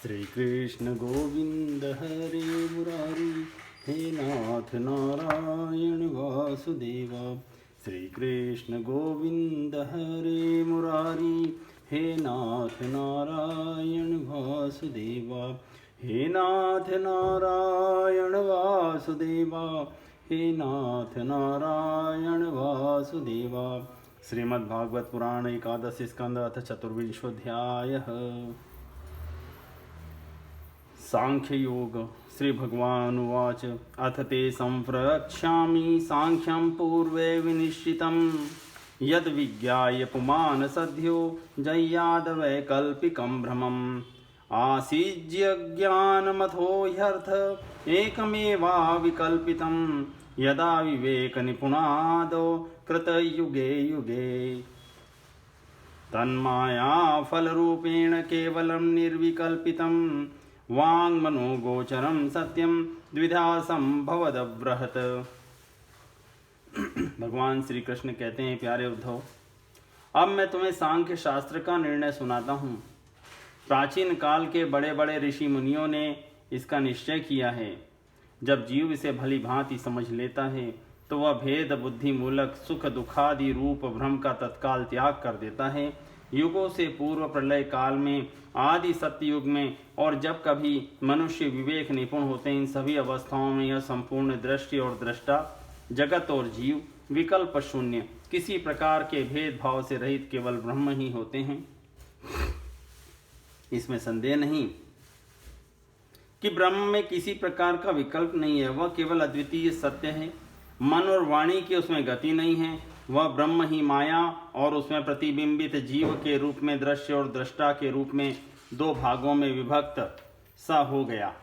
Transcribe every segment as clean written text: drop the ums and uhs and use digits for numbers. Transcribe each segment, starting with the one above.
श्री कृष्ण गोविंद हरे मुरारी, हे नाथ नारायण वासुदेव। श्री कृष्ण गोविंद हरे मुरारी, हे नाथ नारायण वासुदेव। हे नाथ नारायण वासुदेव, हे नाथ नारायण वासुदेव। श्रीमद्भागवत पुराण एकादश स्कंद अथ चतुर्विंशोऽध्यायः। सांख्य योग। श्री भगवान उवाच अथ ते संप्रक्ष्यामि सांख्यं पूर्वे विनिश्चितं यद् विज्ञाय पुमान् सद्यो जय्याद वैकल्पिकं भ्रमम् आसीज्य ज्ञानमथो ह्यर्थ एकमेवाविकल्पितं यदा विवेक निपुणादो कृतयुगे युगे तन्माया फलरूपेण केवलं निर्विकल्पितं वाङ्मनोगोचरं सत्यं द्विधा संभवदब्रहत्। भगवान श्री कृष्ण कहते हैं, प्यारे उद्धव, अब मैं तुम्हें सांख्य शास्त्र का निर्णय सुनाता हूँ। प्राचीन काल के बड़े बड़े ऋषि मुनियों ने इसका निश्चय किया है। जब जीव इसे भली भांति समझ लेता है तो वह भेद बुद्धि मूलक सुख दुखादि रूप भ्रम का तत्काल त्याग कर देता है। युगों से पूर्व प्रलय काल में, आदि सत्ययुग में और जब कभी मनुष्य विवेक निपुण होते हैं, इन सभी अवस्थाओं में यह संपूर्ण दृष्टि और दृष्टा, जगत और जीव विकल्प शून्य, किसी प्रकार के भेदभाव से रहित केवल ब्रह्म ही होते हैं। इसमें संदेह नहीं कि ब्रह्म में किसी प्रकार का विकल्प नहीं है। वह केवल अद्वितीय सत्य है। मन और वाणी की उसमें गति नहीं है। वह ब्रह्म ही माया और उसमें प्रतिबिंबित जीव के रूप में दृश्य और दृष्टा के रूप में दो भागों में विभक्त सा हो गया।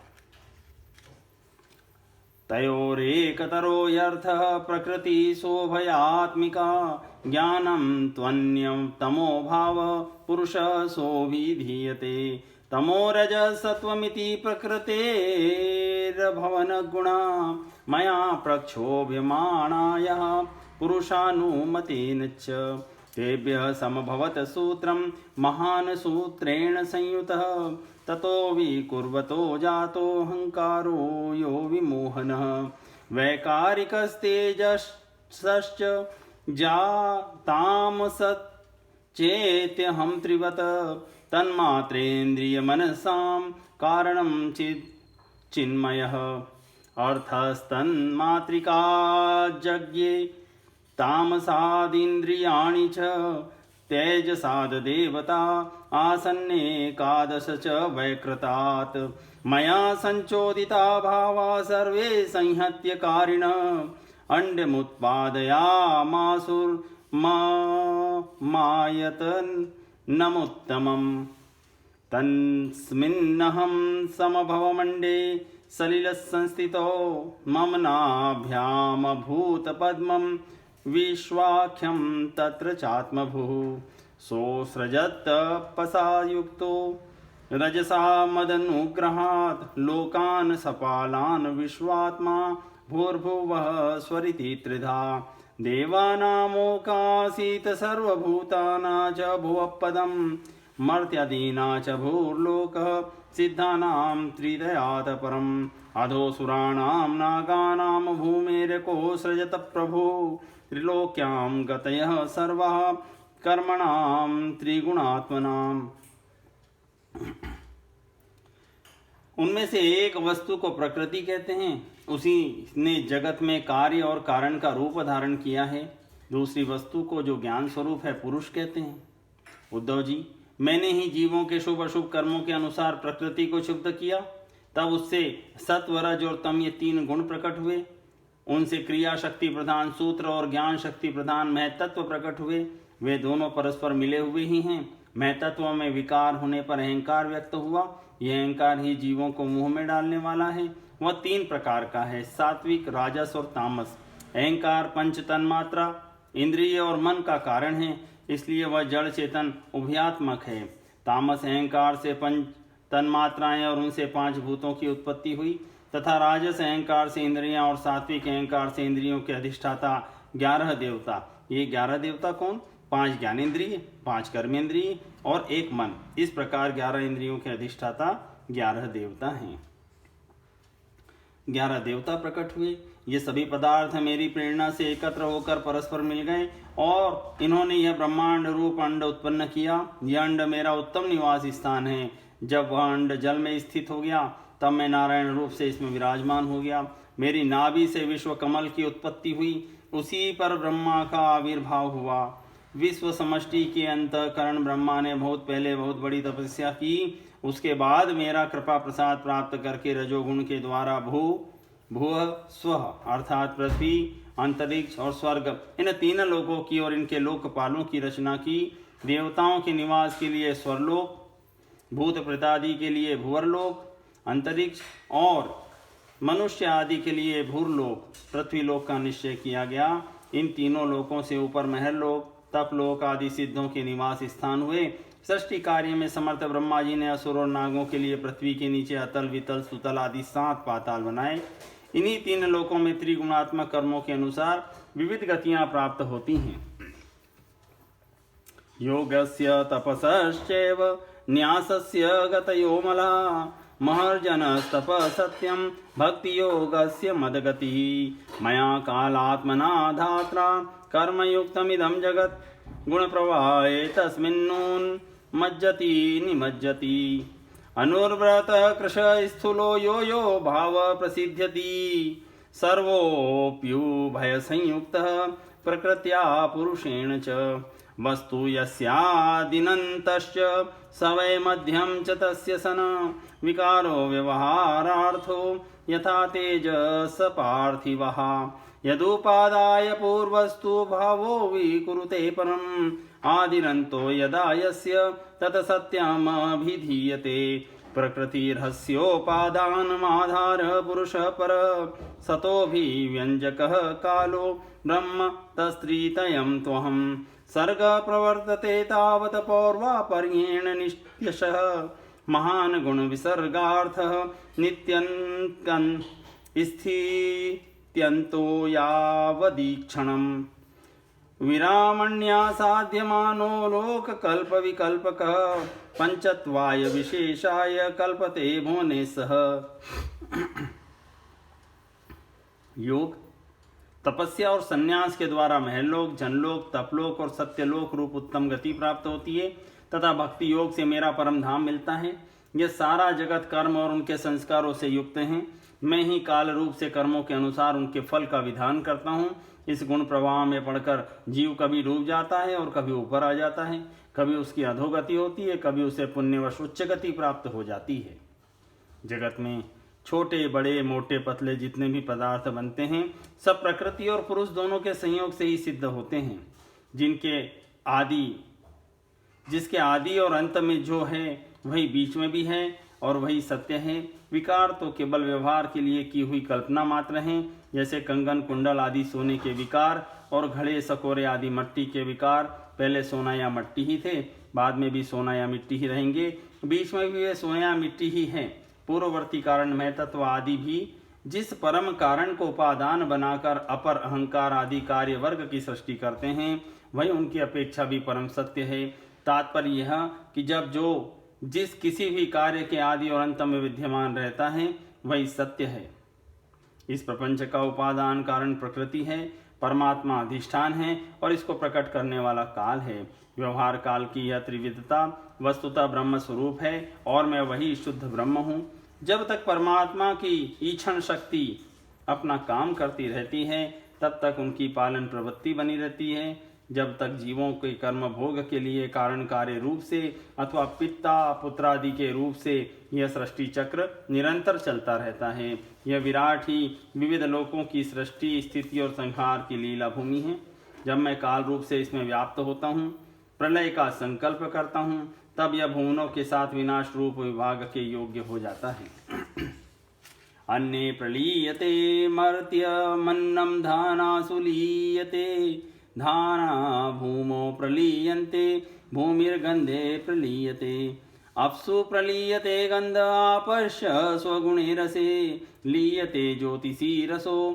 तयोरेकतरो यर्थः प्रकृति सोभयात्मिका ज्ञानं त्वन्यं तमो भाव पुरुष सोऽभिधीयते तमो रज सत्वमिति प्रकृतेर्भवन गुणा मया प्रक्षोभ्यमाणायः पुरुषानुमतेन च तेभ्यः समभवत् सूत्रं महान् सूत्रेण संयुतः ततो विकुर्वतो जातोऽहंकारो यो विमोहनः वैकारिकस्तेजसश्च जातामसच्चेत्यहं त्रिवत् तन्मात्रेन्द्रियमनसां कारणं चिन्मयः अर्थस्तन्मात्रिकाजज्ञे तामसादिन्द्रियाणि च तेजसाद देवता आसन्नेकादश च वैकृतात् मया संचोदिता भावा सर्वे संहत्य कारिण अंडमुत्पादयामासुर्मायतनमुत्तमम् तन्स्मिन्नहं समभवमण्डे सलिलसंस्थितो मम नाभ्यामभूतपद्मं विश्वाख्यं तत्र चात्मभुः सोऽसृजत्तपसा युक्तो रजसा मदनुग्रहात् लोकान् सपालान् विश्वात्मा भूर्भुवः स्वरिति त्रिधा देवानामोकासीत् सर्वभूतानां च भुवःपदं मर्त्यादीना च भूर्लोकः सिद्धानां त्रिदयात् परम् अधोसुराणां नागानां भूमेरको सृजत प्रभु त्रिलोक्यां गतयः सर्वः कर्मणां त्रिगुणात्मनाम्। उनमें से एक वस्तु को प्रकृति कहते हैं। उसी ने जगत में कार्य और कारण का रूप धारण किया है। दूसरी वस्तु को जो ज्ञान स्वरूप है पुरुष कहते हैं। उद्धव जी, मैंने ही जीवों के शुभ अशुभ कर्मों के अनुसार प्रकृति को क्षुब्ध किया, तब उससे सत्व रज और तम ये तीन गुण प्रकट हुए। उनसे क्रिया शक्ति प्रधान सूत्र और ज्ञान शक्ति प्रधान महतत्व प्रकट हुए। वे दोनों परस्पर मिले हुए ही हैं। महतत्व में विकार होने पर अहंकार व्यक्त हुआ। यह अहंकार ही जीवों को मुंह में डालने वाला है। वह तीन प्रकार का है, सात्विक, राजस और तामस। अहंकार पंच तन्मात्रा, इंद्रिय और मन का कारण है, इसलिए वह जड़ चेतन उभयात्मक है। तामस अहंकार से पंच तन्मात्राएं और उनसे पांच भूतों की उत्पत्ति हुई तथा राजस अहंकार से इंद्रियां और सात्विक अहंकार से इंद्रियों के अधिष्ठाता 11 देवता। ये 11 देवता कौन? 5 ज्ञानेन्द्रिय, 5 कर्मेंद्रिय और 1 मन। इस प्रकार 11 इंद्रियों के अधिष्ठाता 11 देवता हैं। 11 देवता प्रकट हुए। ये सभी पदार्थ मेरी प्रेरणा से एकत्र होकर परस्पर मिल गए और इन्होंने यह ब्रह्मांड रूप अंड उत्पन्न किया। यह अंड मेरा उत्तम निवास स्थान है। जब वह अंड जल में स्थित हो गया तब मैं नारायण रूप से इसमें विराजमान हो गया। मेरी नाभि से विश्व कमल की उत्पत्ति हुई, उसी पर ब्रह्मा का आविर्भाव हुआ। विश्व समष्टि के अंतःकरण ब्रह्मा ने बहुत पहले बहुत बड़ी तपस्या की। उसके बाद मेरा कृपा प्रसाद प्राप्त करके रजोगुण के द्वारा भूः स्वः अर्थात पृथ्वी, अंतरिक्ष और स्वर्ग, इन 3 लोकों की और इनके लोकपालों की रचना की। देवताओं के निवास के लिए स्वरलोक, भूत प्रेतादि के लिए भुवरलोक, अंतरिक्ष और मनुष्य आदि के लिए भूरलोक, पृथ्वीलोक का निश्चय किया गया। इन तीनों लोकों से ऊपर महरलोक, तपलोक आदि सिद्धों के निवास स्थान हुए। सृष्टि कार्य में समर्थ ब्रह्मा जी ने असुर और नागों के लिए पृथ्वी के नीचे अतल, वितल, सुतल आदि 7 पाताल बनाए। इन्हीं 3 लोकों में त्रिगुणात्मक कर्मों के अनुसार विविध गतियां प्राप्त होती हैं। योगस्य तपसश्चैव न्यासस्य गतयो मला, महर्जनस्तप सत्यम भक्ति योगस्य मदगतिः। मया कालात्मना धात्रा कर्मयुक्तमिदं जगत्, गुणप्रवाहे तस्मिन्नून् मज्जति निमज्जति। अनुर्व्रत कृश स्थूलो यो यो भाव प्रसिद्ध्यति, सर्वोऽप्युभय संयुक्तः प्रकृत्या पुरुषेण च। वस्तु यस्यादिनन्तश्च स वै मध्यं च तस्य सन, विकारो व्यवहारार्थो यथा तेजस पार्थिवः। यदुपादाय पूर्वस्तु भावो विकुरुते परम्, आदिरन्तो यदा यस्य तत् सत्यमभिधीयते। प्रकृतिर्हस्योपादानमाधारः पुरुषः पर, सतोऽभिव्यञ्जकः कालो ब्रह्म तस्त्रितयं त्वहम्। सर्ग प्रवर्तते तावत् पौर्वापर्येण नित्यशः, महान् गुण विसर्गार्थः नित्यं स्थित्यन्तो यावदीक्षणम्। विरामण्यासाध्यमानो लोककल्पविकल्पकः, पंचत्वाय विशेषाय कल्पते भुवने सह। योग, तपस्या और संन्यास के द्वारा महलोक, जनलोक, तपलोक और सत्यलोक रूप उत्तम गति प्राप्त होती है तथा भक्ति योग से मेरा परम धाम मिलता है। यह सारा जगत कर्म और उनके संस्कारों से युक्त हैं। मैं ही काल रूप से कर्मों के अनुसार उनके फल का विधान करता हूँ। इस गुण प्रवाह में पड़कर जीव कभी डूब जाता है और कभी ऊपर आ जाता है, कभी उसकी अधोगति होती है, कभी उसे पुण्यवश उच्च गति प्राप्त हो जाती है। जगत में छोटे बड़े मोटे पतले जितने भी पदार्थ बनते हैं सब प्रकृति और पुरुष दोनों के संयोग से ही सिद्ध होते हैं। जिसके आदि और अंत में जो है वही बीच में भी है और वही सत्य है। विकार तो केवल व्यवहार के लिए की हुई कल्पना मात्र हैं, जैसे कंगन कुंडल आदि सोने के विकार और घड़े सकोरे आदि मट्टी के विकार। पहले सोना या मट्टी ही थे, बाद में भी सोना या मिट्टी ही रहेंगे, बीच में भी वे सोना या मिट्टी ही है। पूर्ववर्ती कारण में तत्व आदि भी जिस परम कारण को उपादान बनाकर अपर अहंकार आदि कार्य वर्ग की सृष्टि करते हैं वही उनकी अपेक्षा भी परम सत्य है। तात्पर्य यह कि जिस किसी भी कार्य के आदि और अंत में विद्यमान रहता है वही सत्य है। इस प्रपंच का उपादान कारण प्रकृति है, परमात्मा अधिष्ठान है और इसको प्रकट करने वाला काल है। व्यवहार काल की यह त्रिविधता वस्तुतः ब्रह्म स्वरूप है और मैं वही शुद्ध ब्रह्म हूँ। जब तक परमात्मा की ईक्षण शक्ति अपना काम करती रहती है तब तक उनकी पालन प्रवृत्ति बनी रहती है। जब तक जीवों के कर्म भोग के लिए कारण कार्य रूप से अथवा पिता पुत्रादि के रूप से यह सृष्टि चक्र निरंतर चलता रहता है। यह विराट ही विविध लोकों की सृष्टि स्थिति और संहार की लीला भूमि है। जब मैं काल रूप से इसमें व्याप्त होता हूँ, प्रलय का संकल्प करता हूँ, तब यह भुवनों के साथ विनाश रूप विभाग के योग्य हो जाता है। अन्ये प्रलीयते मर्त्य मन्नं धानासु लीयते, धाना भूमो प्रलीयन्ते भूमिर्गन्धे प्रलीयते। अप्सु प्रलीयते गन्ध आपश्य स्वगुणे रसे, लीयते ज्योतिषी रसो